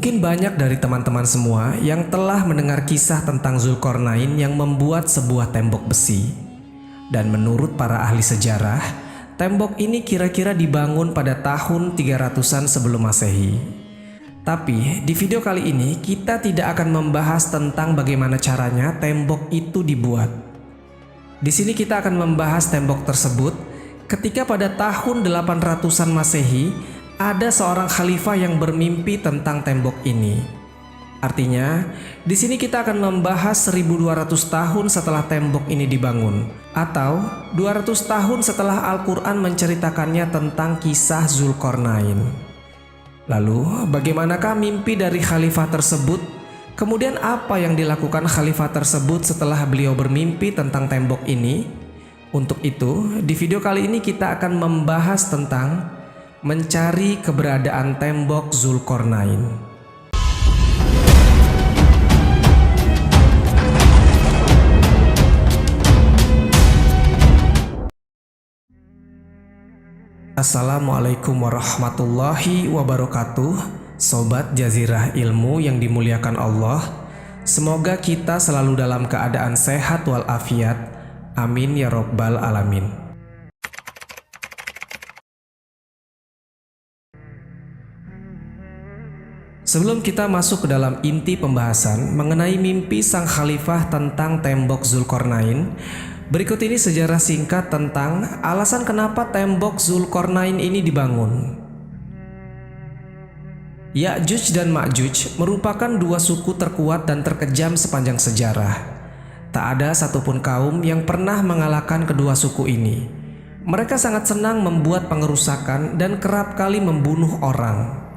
Mungkin banyak dari teman-teman semua yang telah mendengar kisah tentang Zulkarnain yang membuat sebuah tembok besi. Dan menurut para ahli sejarah, tembok ini kira-kira dibangun pada tahun 300-an sebelum Masehi. Tapi di video kali ini kita tidak akan membahas tentang bagaimana caranya tembok itu dibuat. Di sini kita akan membahas tembok tersebut ketika pada tahun 800-an Masehi ada seorang khalifah yang bermimpi tentang tembok ini. Artinya, di sini kita akan membahas 1200 tahun setelah tembok ini dibangun, atau 200 tahun setelah Al-Quran menceritakannya tentang kisah Zulkarnain. Lalu, bagaimanakah mimpi dari khalifah tersebut? Kemudian apa yang dilakukan khalifah tersebut setelah beliau bermimpi tentang tembok ini? Untuk itu, di video kali ini kita akan membahas tentang mencari keberadaan tembok Zulkarnain. Assalamualaikum warahmatullahi wabarakatuh, Sobat Jazirah Ilmu yang dimuliakan Allah. Semoga kita selalu dalam keadaan sehat walafiat. Amin ya Rabbal Alamin. Sebelum kita masuk ke dalam inti pembahasan mengenai mimpi sang khalifah tentang tembok Zulkarnain, berikut ini sejarah singkat tentang alasan kenapa tembok Zulkarnain ini dibangun. Ya'juj dan Ma'juj merupakan dua suku terkuat dan terkejam sepanjang sejarah. Tak ada satupun kaum yang pernah mengalahkan kedua suku ini. Mereka sangat senang membuat pengerusakan dan kerap kali membunuh orang.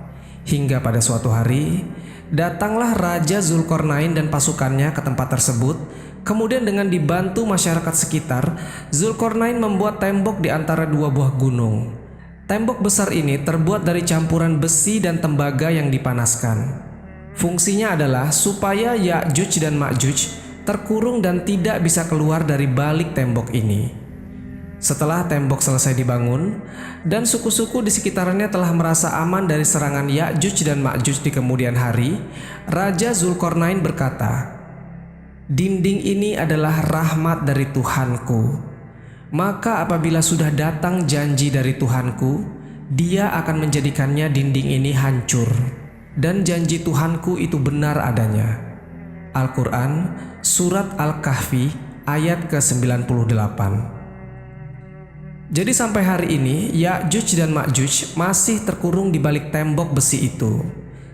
Hingga pada suatu hari, datanglah Raja Zulkarnain dan pasukannya ke tempat tersebut. Kemudian dengan dibantu masyarakat sekitar, Zulkarnain membuat tembok di antara dua buah gunung. Tembok besar ini terbuat dari campuran besi dan tembaga yang dipanaskan. Fungsinya adalah supaya Ya'juj dan Ma'juj terkurung dan tidak bisa keluar dari balik tembok ini. Setelah tembok selesai dibangun dan suku-suku di sekitarnya telah merasa aman dari serangan Ya'juj dan Ma'juj di kemudian hari, Raja Zulkarnain berkata, "Dinding ini adalah rahmat dari Tuhanku. Maka apabila sudah datang janji dari Tuhanku, Dia akan menjadikannya dinding ini hancur. Dan janji Tuhanku itu benar adanya." Al-Quran, Surat Al-Kahfi, ayat ke-98. Jadi sampai hari ini Ya'juj dan Ma'juj masih terkurung di balik tembok besi itu.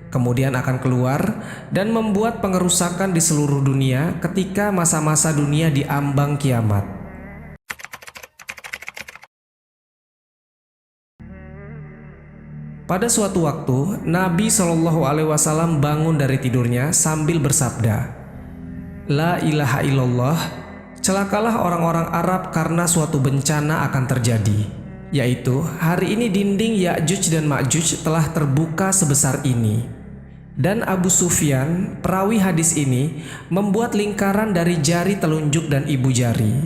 Kemudian akan keluar dan membuat pengerusakan di seluruh dunia ketika masa-masa dunia diambang kiamat. Pada suatu waktu, Nabi SAW bangun dari tidurnya sambil bersabda, "La ilaha illallah, celakalah orang-orang Arab karena suatu bencana akan terjadi, yaitu hari ini dinding Ya'juj dan Ma'juj telah terbuka sebesar ini." Dan Abu Sufyan, perawi hadis ini, membuat lingkaran dari jari telunjuk dan ibu jari.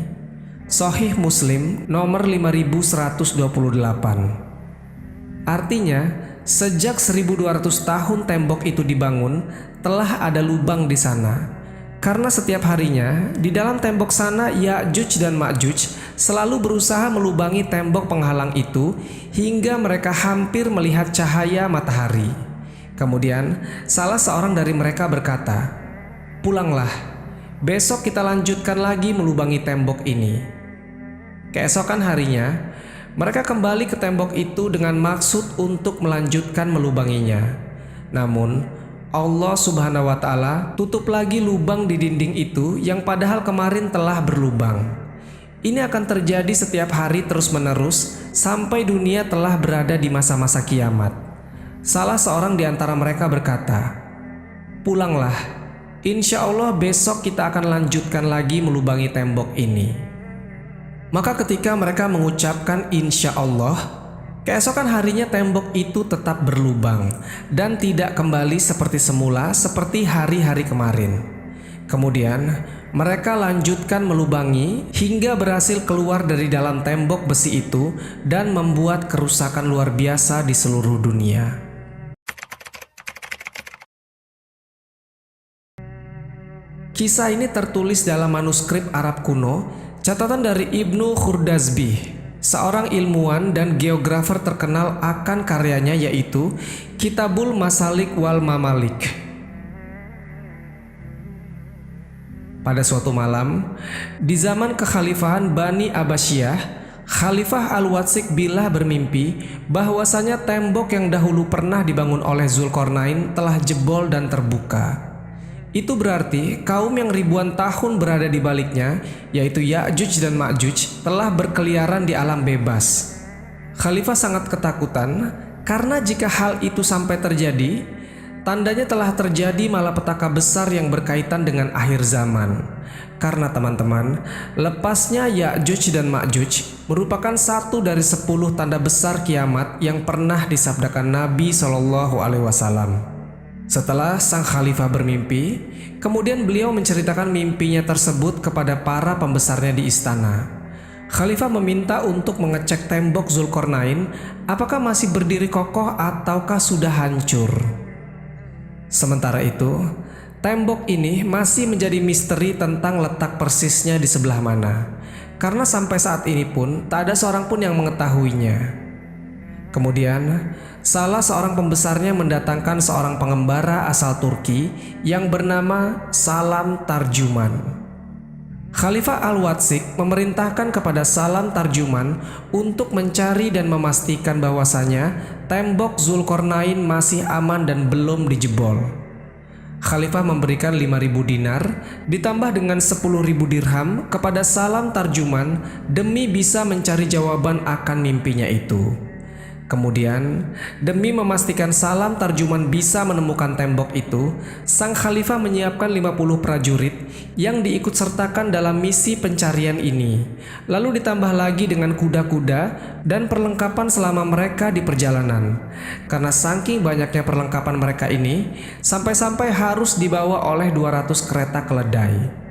Sahih Muslim nomor 5128. Artinya, sejak 1200 tahun tembok itu dibangun, telah ada lubang di sana. Karena setiap harinya, di dalam tembok sana Ya'juj dan Ma'juj selalu berusaha melubangi tembok penghalang itu hingga mereka hampir melihat cahaya matahari. Kemudian, salah seorang dari mereka berkata, "Pulanglah, besok kita lanjutkan lagi melubangi tembok ini." Keesokan harinya, mereka kembali ke tembok itu dengan maksud untuk melanjutkan melubanginya. Namun, Allah Subhanahu wa Ta'ala tutup lagi lubang di dinding itu yang padahal kemarin telah berlubang. Ini akan terjadi setiap hari terus-menerus sampai dunia telah berada di masa-masa kiamat. Salah seorang di antara mereka berkata, "Pulanglah, insya Allah besok kita akan lanjutkan lagi melubangi tembok ini." Maka ketika mereka mengucapkan insya Allah, keesokan harinya tembok itu tetap berlubang dan tidak kembali seperti semula seperti hari-hari kemarin. Kemudian mereka lanjutkan melubangi hingga berhasil keluar dari dalam tembok besi itu dan membuat kerusakan luar biasa di seluruh dunia. Kisah ini tertulis dalam manuskrip Arab kuno, catatan dari Ibnu Khurdazbih, seorang ilmuwan dan geografer terkenal akan karyanya yaitu Kitabul Masalik wal Mamalik. Pada suatu malam, di zaman kekhalifahan Bani Abbasiyah, Khalifah Al-Watsik Billah bermimpi bahwasanya tembok yang dahulu pernah dibangun oleh Zulkarnain telah jebol dan terbuka. Itu berarti kaum yang ribuan tahun berada di baliknya, yaitu Ya'juj dan Ma'juj, telah berkeliaran di alam bebas. Khalifah sangat ketakutan karena jika hal itu sampai terjadi, tandanya telah terjadi malapetaka besar yang berkaitan dengan akhir zaman. Karena teman-teman, lepasnya Ya'juj dan Ma'juj merupakan satu dari 10 tanda besar kiamat yang pernah disabdakan Nabi SAW. Setelah sang khalifah bermimpi, kemudian beliau menceritakan mimpinya tersebut kepada para pembesarnya di istana. Khalifah meminta untuk mengecek tembok Zulkarnain apakah masih berdiri kokoh ataukah sudah hancur. Sementara itu, tembok ini masih menjadi misteri tentang letak persisnya di sebelah mana, karena sampai saat ini pun tak ada seorang pun yang mengetahuinya. Kemudian, salah seorang pembesarnya mendatangkan seorang pengembara asal Turki yang bernama Salam Tarjuman. Khalifah Al-Watsik memerintahkan kepada Salam Tarjuman untuk mencari dan memastikan bahwasanya tembok Zulkarnain masih aman dan belum dijebol. Khalifah memberikan 5.000 dinar ditambah dengan 10.000 dirham kepada Salam Tarjuman demi bisa mencari jawaban akan mimpinya itu. Kemudian, demi memastikan Salam Tarjuman bisa menemukan tembok itu, sang khalifah menyiapkan 50 prajurit yang diikutsertakan dalam misi pencarian ini. Lalu ditambah lagi dengan kuda-kuda dan perlengkapan selama mereka di perjalanan. Karena saking banyaknya perlengkapan mereka ini, sampai-sampai harus dibawa oleh 200 kereta keledai.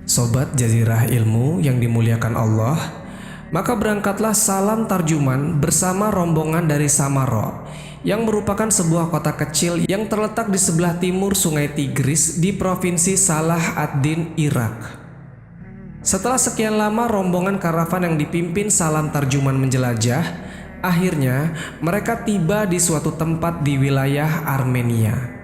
Sobat Jazirah Ilmu yang dimuliakan Allah, maka berangkatlah Salam Tarjuman bersama rombongan dari Samaro, yang merupakan sebuah kota kecil yang terletak di sebelah timur Sungai Tigris di Provinsi Salah ad-Din, Irak. Setelah sekian lama rombongan karavan yang dipimpin Salam Tarjuman menjelajah, akhirnya mereka tiba di suatu tempat di wilayah Armenia.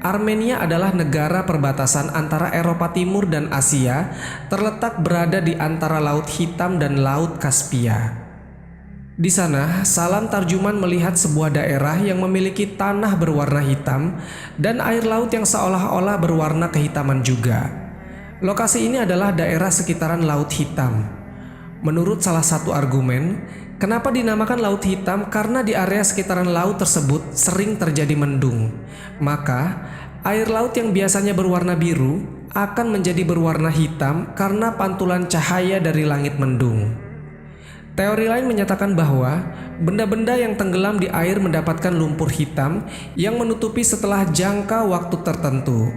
Armenia adalah negara perbatasan antara Eropa Timur dan Asia, terletak berada di antara Laut Hitam dan Laut Kaspia. Di sana, Salam Tarjuman melihat sebuah daerah yang memiliki tanah berwarna hitam dan air laut yang seolah-olah berwarna kehitaman juga. Lokasi ini adalah daerah sekitaran Laut Hitam. Menurut salah satu argumen, kenapa dinamakan Laut Hitam? Karena di area sekitaran laut tersebut sering terjadi mendung. Maka, air laut yang biasanya berwarna biru akan menjadi berwarna hitam karena pantulan cahaya dari langit mendung. Teori lain menyatakan bahwa benda-benda yang tenggelam di air mendapatkan lumpur hitam yang menutupi setelah jangka waktu tertentu.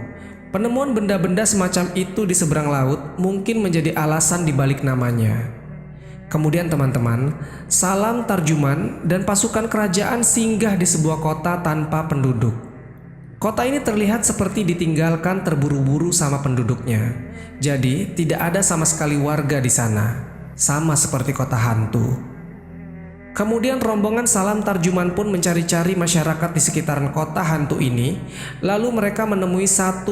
Penemuan benda-benda semacam itu di seberang laut mungkin menjadi alasan dibalik namanya. Kemudian teman-teman, Salam Tarjuman dan pasukan kerajaan singgah di sebuah kota tanpa penduduk. Kota ini terlihat seperti ditinggalkan terburu-buru sama penduduknya. Jadi tidak ada sama sekali warga di sana, sama seperti kota hantu. Kemudian rombongan Salam Tarjuman pun mencari-cari masyarakat di sekitaran kota hantu ini. Lalu mereka menemui 1-2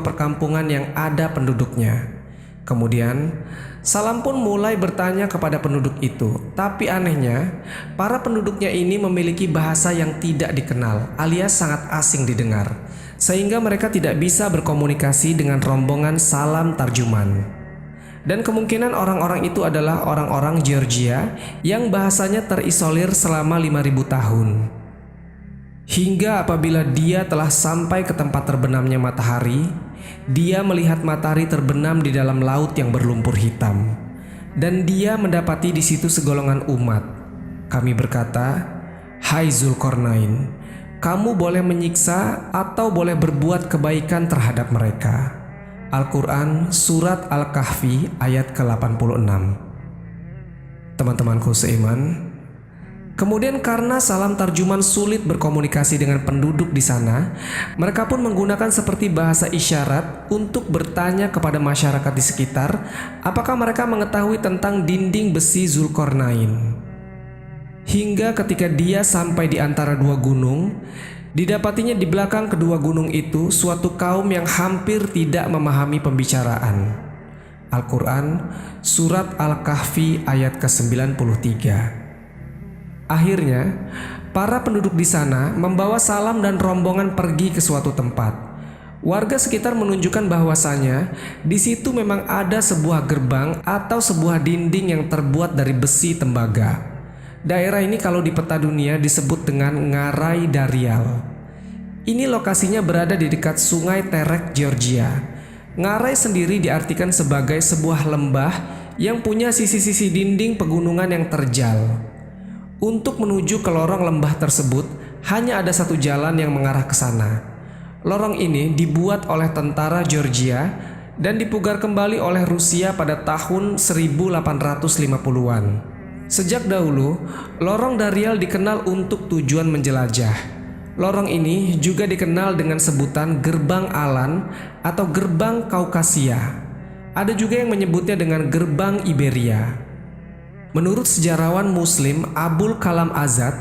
perkampungan yang ada penduduknya. Kemudian Salam pun mulai bertanya kepada penduduk itu, tapi anehnya para penduduknya ini memiliki bahasa yang tidak dikenal alias sangat asing didengar, sehingga mereka tidak bisa berkomunikasi dengan rombongan Salam Tarjuman. Dan kemungkinan orang-orang itu adalah orang-orang Georgia yang bahasanya terisolir selama 5.000 tahun. Hingga apabila dia telah sampai ke tempat terbenamnya matahari, dia melihat matahari terbenam di dalam laut yang berlumpur hitam. Dan dia mendapati di situ segolongan umat. Kami berkata, "Hai Zulkarnain, kamu boleh menyiksa atau boleh berbuat kebaikan terhadap mereka." Al-Quran Surat Al-Kahfi ayat ke-86. Teman-temanku seiman, Kemudian karena Salam Tarjuman sulit berkomunikasi dengan penduduk di sana, mereka pun menggunakan seperti bahasa isyarat untuk bertanya kepada masyarakat di sekitar apakah mereka mengetahui tentang dinding besi Zulkarnain. Hingga ketika dia sampai di antara dua gunung, didapatinya di belakang kedua gunung itu suatu kaum yang hampir tidak memahami pembicaraan. Al-Quran, Surat Al-Kahfi ayat ke-93. Akhirnya, para penduduk di sana membawa Salam dan rombongan pergi ke suatu tempat. Warga sekitar menunjukkan bahwasanya di situ memang ada sebuah gerbang atau sebuah dinding yang terbuat dari besi tembaga. Daerah ini kalau di peta dunia disebut dengan Ngarai Darial. Ini lokasinya berada di dekat Sungai Terek, Georgia. Ngarai sendiri diartikan sebagai sebuah lembah yang punya sisi-sisi dinding pegunungan yang terjal. Untuk menuju ke lorong lembah tersebut, hanya ada satu jalan yang mengarah ke sana. Lorong ini dibuat oleh tentara Georgia dan dipugar kembali oleh Rusia pada tahun 1850-an. Sejak dahulu, lorong Darial dikenal untuk tujuan menjelajah. Lorong ini juga dikenal dengan sebutan Gerbang Alan atau Gerbang Kaukasia. Ada juga yang menyebutnya dengan Gerbang Iberia. Menurut sejarawan Muslim Abul Kalam Azad,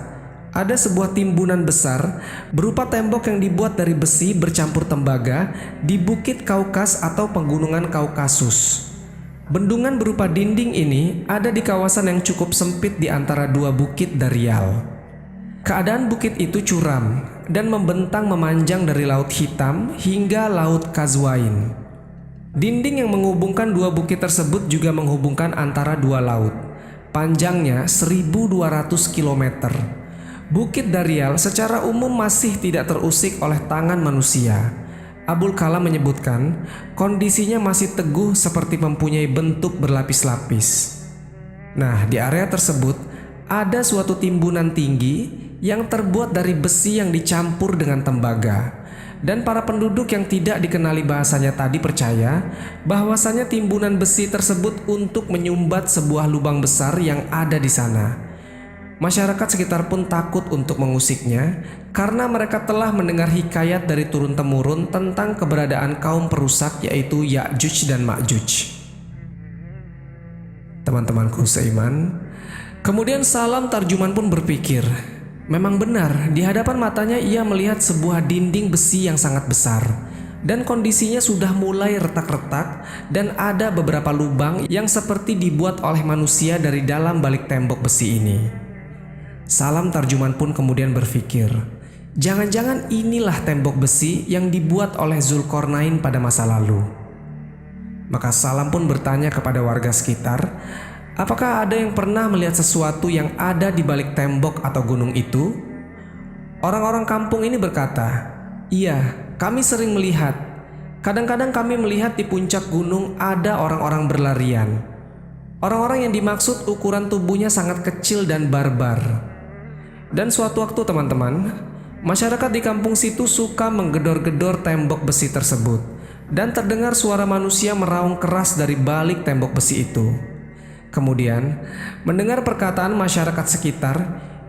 ada sebuah timbunan besar berupa tembok yang dibuat dari besi bercampur tembaga di Bukit Kaukas atau Pegunungan Kaukasus. Bendungan berupa dinding ini ada di kawasan yang cukup sempit di antara dua bukit Darial. Keadaan bukit itu curam dan membentang memanjang dari Laut Hitam hingga Laut Kazwain. Dinding yang menghubungkan dua bukit tersebut juga menghubungkan antara dua laut. Panjangnya 1.200 km. Bukit Darial secara umum masih tidak terusik oleh tangan manusia. Abul Kalam menyebutkan kondisinya masih teguh seperti mempunyai bentuk berlapis-lapis. Nah, di area tersebut ada suatu timbunan tinggi yang terbuat dari besi yang dicampur dengan tembaga. Dan para penduduk yang tidak dikenali bahasanya tadi percaya bahwasanya timbunan besi tersebut untuk menyumbat sebuah lubang besar yang ada di sana. Masyarakat sekitar pun takut untuk mengusiknya karena mereka telah mendengar hikayat dari turun-temurun tentang keberadaan kaum perusak yaitu Ya'juj dan Ma'juj. Teman-temanku seiman, kemudian Salam Tarjuman pun berpikir, memang benar, di hadapan matanya ia melihat sebuah dinding besi yang sangat besar dan kondisinya sudah mulai retak-retak dan ada beberapa lubang yang seperti dibuat oleh manusia dari dalam balik tembok besi ini. Salam Tarjuman pun kemudian berpikir, jangan-jangan inilah tembok besi yang dibuat oleh Zulkarnain pada masa lalu. Maka Salam pun bertanya kepada warga sekitar, apakah ada yang pernah melihat sesuatu yang ada di balik tembok atau gunung itu? Orang-orang kampung ini berkata, iya, kami sering melihat. Kadang-kadang kami melihat di puncak gunung ada orang-orang berlarian. Orang-orang yang dimaksud ukuran tubuhnya sangat kecil dan barbar. Dan suatu waktu teman-teman, masyarakat di kampung situ suka menggedor-gedor tembok besi tersebut. Dan terdengar suara manusia meraung keras dari balik tembok besi itu. Kemudian, mendengar perkataan masyarakat sekitar,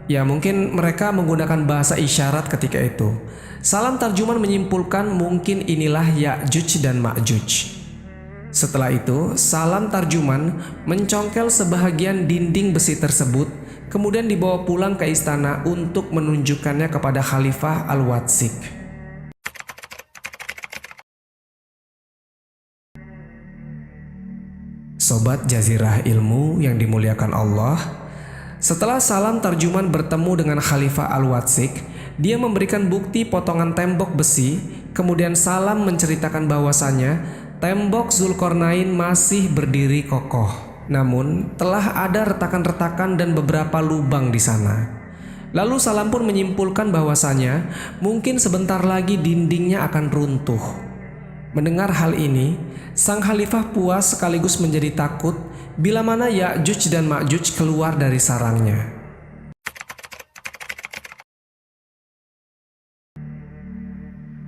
ya mungkin mereka menggunakan bahasa isyarat ketika itu. Salam Tarjuman menyimpulkan mungkin inilah Ya'juj dan Ma'juj. Setelah itu, Salam Tarjuman mencongkel sebahagian dinding besi tersebut, kemudian dibawa pulang ke istana untuk menunjukkannya kepada Khalifah Al-Watsik. Sobat Jazirah Ilmu yang dimuliakan Allah, setelah Salam Tarjuman bertemu dengan Khalifah Al-Watsik, dia memberikan bukti potongan tembok besi. Kemudian Salam menceritakan bahwasanya tembok Zulkarnain masih berdiri kokoh, namun telah ada retakan-retakan dan beberapa lubang di sana. Lalu Salam pun menyimpulkan bahwasanya mungkin sebentar lagi dindingnya akan runtuh. Mendengar hal ini, sang khalifah puas sekaligus menjadi takut bila mana Ya'juj dan Ma'juj keluar dari sarangnya.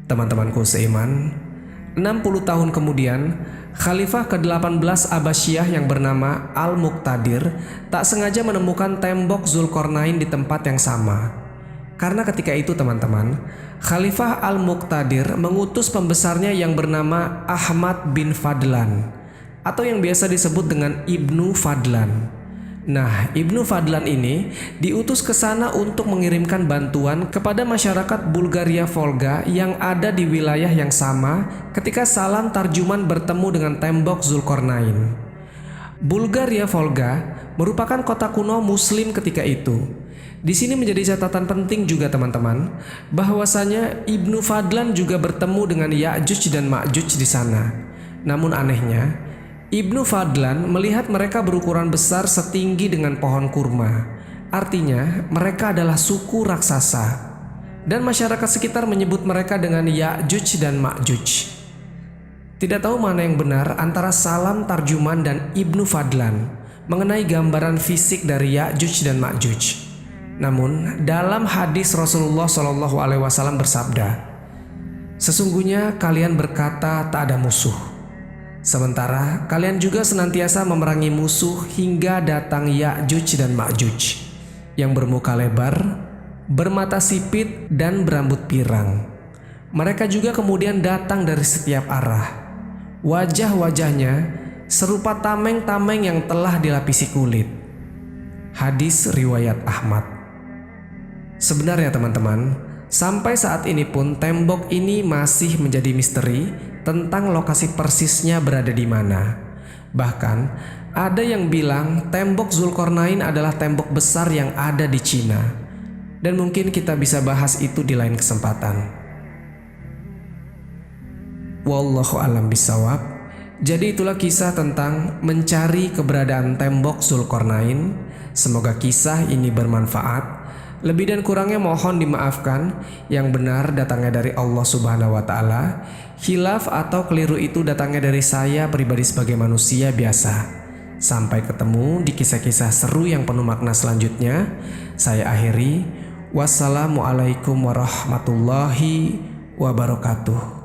Teman-temanku seiman, 60 tahun kemudian, Khalifah ke-18 Abbasiyah yang bernama Al-Muqtadir tak sengaja menemukan tembok Zulkarnain di tempat yang sama. Karena ketika itu teman-teman, Khalifah Al-Muqtadir mengutus pembesarnya yang bernama Ahmad bin Fadlan, atau yang biasa disebut dengan Ibnu Fadlan. Nah, Ibnu Fadlan ini diutus ke sana untuk mengirimkan bantuan kepada masyarakat Bulgaria Volga yang ada di wilayah yang sama ketika Salam Tarjuman bertemu dengan tembok Zulkarnain. Bulgaria Volga merupakan kota kuno Muslim ketika itu. Di sini menjadi catatan penting juga teman-teman, bahwasanya Ibnu Fadlan juga bertemu dengan Ya'juj dan Ma'juj di sana. Namun anehnya, Ibnu Fadlan melihat mereka berukuran besar setinggi dengan pohon kurma. Artinya mereka adalah suku raksasa. Dan masyarakat sekitar menyebut mereka dengan Ya'juj dan Ma'juj. Tidak tahu mana yang benar antara Salam Tarjuman dan Ibnu Fadlan mengenai gambaran fisik dari Ya'juj dan Ma'juj. Namun dalam hadis Rasulullah SAW bersabda, "Sesungguhnya kalian berkata tak ada musuh. Sementara kalian juga senantiasa memerangi musuh hingga datang Ya'juj dan Ma'juj yang bermuka lebar, bermata sipit dan berambut pirang. Mereka juga kemudian datang dari setiap arah. Wajah-wajahnya serupa tameng-tameng yang telah dilapisi kulit." Hadis riwayat Ahmad. Sebenarnya teman-teman, sampai saat ini pun tembok ini masih menjadi misteri tentang lokasi persisnya berada di mana. Bahkan ada yang bilang tembok Zulkarnain adalah tembok besar yang ada di Cina. Dan mungkin kita bisa bahas itu di lain kesempatan. Wallahu a'lam bishawab. Jadi itulah kisah tentang mencari keberadaan tembok Zulkarnain. Semoga kisah ini bermanfaat. Lebih dan kurangnya mohon dimaafkan. Yang benar datangnya dari Allah Subhanahu wa Ta'ala. Khilaf atau keliru itu datangnya dari saya pribadi sebagai manusia biasa. Sampai ketemu di kisah-kisah seru yang penuh makna selanjutnya. Saya akhiri. Wassalamualaikum warahmatullahi wabarakatuh.